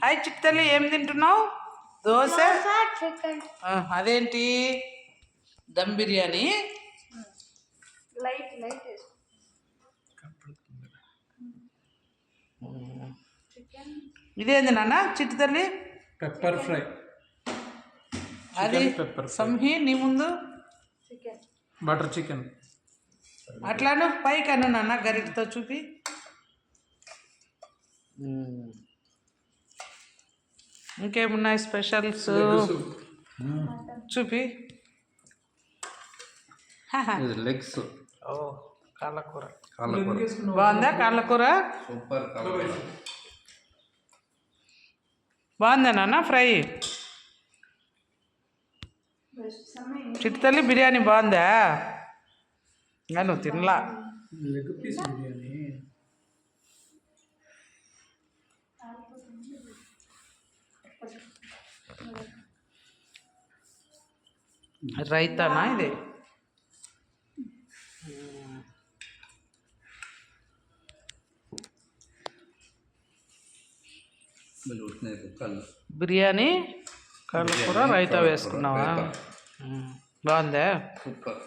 Hi చిట్టల్లి, ఏం తింటున్నావు? దోశ. అదేంటి దమ్ బిర్యానీ? ఇదేంది నాన్న చిట్టు తల్లి? Pepper fry. అది సంహి నీ ముందు బటర్ చికెన్. అట్లాను పైకి అను నాన్న, గరిటతో చూపి. ఇంకేమున్నాయి స్పెషల్స్ చూపి. లెగ్స్. ఓ కాళ్ళకూర కాళ్ళకూర బాగుందా? కాళ్ళకూర సూపర్. కాళ్ళకూర బాగుందా నాన్న? ఫ్రై చిట్టు తల్లి బిర్యానీ బాగుందా? ఇంకా నువ్వు తినలా. Leg piece biryani. రైతానా ఇది? బిర్యానీ కాళ్ళకూర రైతా వేసుకున్నావా? బాగుందా? సూపర్.